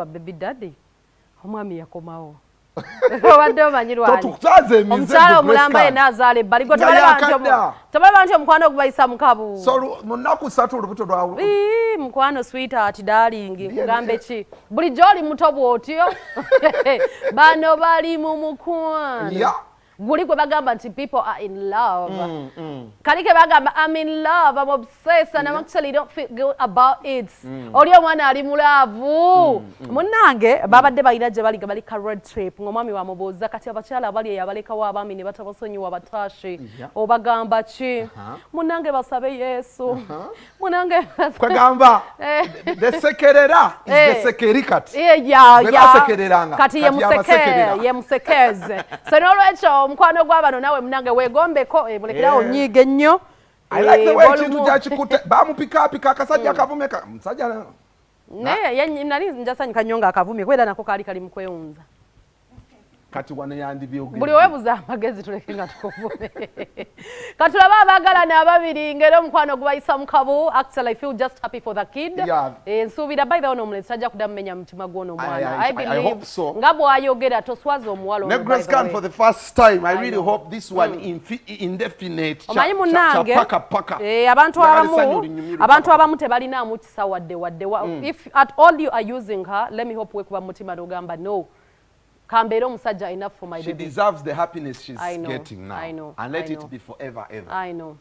Baby daddy omwami yakomawo wadde omanyirwani totukusaze emize omukyala omulamba ye nazaala ebbaligo tebali banti omukwano ogubayisa mukabu munaku 3 olubuto lwawe mukwano sweetheart darling kugambe ki bulijjo oli muto bw'otyo bano bali mu mukwano guli gwe bagamba nti people are in love kalike bagamba I'm in love, I'm obsessed and I actually don't feel good about it oli omwana ali mulavu munnange babadde balina gye bali ka road trip ng'omwami wamubuuza kati abakyala abali eyabalekawo abaami ne batabasonyiwa batashi obagamba ki munnange basabe Yesu munnange kwagamba desekerera is desekerikati kati ye musekeze so n'olwekyo omukwano gw'abano nawe munange weegombeko mulekerawo nyiige nnyo I like the way ekintu gyakikuta bamupikaapika akasajja akavume musajja naye nali njasanyuka nnyo nga akavumye kwera nako kaali kali mu kwewunza kati wano yandibyogera buli webuza amagezi tuleke nga tukuvume katulaba abaagalana ababiri ngero omukwano gubayisa mukabu actually I feel just happy for the kid nsuubira by the way n'omulenzi tajja kudda mumenya mutima gw'ono omwana I believe nga bw'ayogera toswaza omuwala ono Negrascan for the first time I really hope this one indefinite omanyi munnange abantu abamu tebalinaamu kisa wadde if at all you are using her let me hope wekuba mutima n'ogamba no Kambere omusajja enough for my baby. She deserves the happiness she's getting now. I know. And let it be forever ever. I know.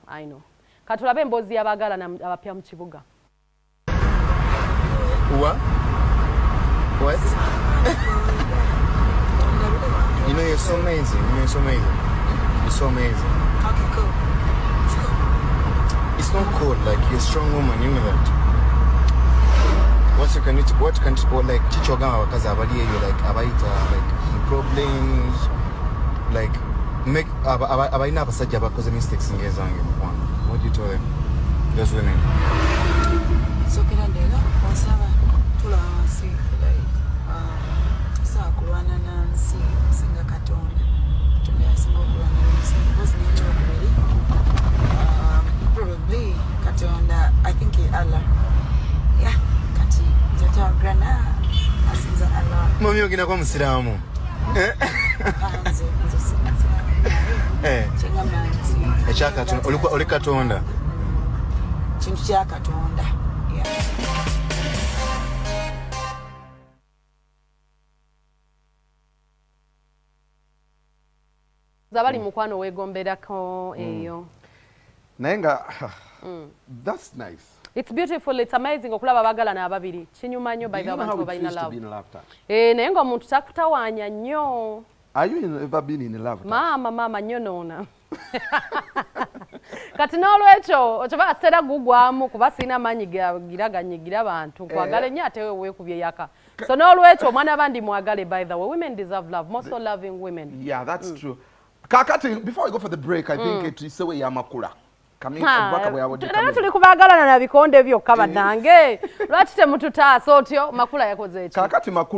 Katulabe emboozi y'abaagala abapya mu kibuga. What? You know you're so amazing. You're so amazing. Okay, cool. It's not cold, like you're a strong woman, you know that. What can like teach your girl because about you like like problems like make abaina abasajja bakoze mistakes ngezange mukwano. What do you tell them? Those women. So kinandela osaba tulansi like sakulwana nansi singa katonda tunyasinga okulwana nansi was nature really probably katonda I think Allah yeah grana asiza Allah mami ogina kwa musiramu echaka oli katonda kintu kya katonda zabali mukwano wegomberako eyo nayenga that's nice. It's beautiful, it's amazing okulaba abagalana ababiri. Kinyuma nnyo by the abantu balina love. Naye ng'omuntu takutawaanya nnyo. Are you ever been in love? Mama nnyo noona. Kati n'olwekyo okyaba asitera gugwamu kuba sirina amaanyi ganyigira abantu. Kwagala nnyo ate weekubye yaka. So n'olwekyo omwana bandi mwagale by the way. Women deserve love. Most so loving women. Yeah, that's true. Kakati, before we go for the break, I think it is way yamakula. Tuli kubaagalana na bikonde byokka bannange lwaki temututaasa otyo makula yakoze eki kakati makula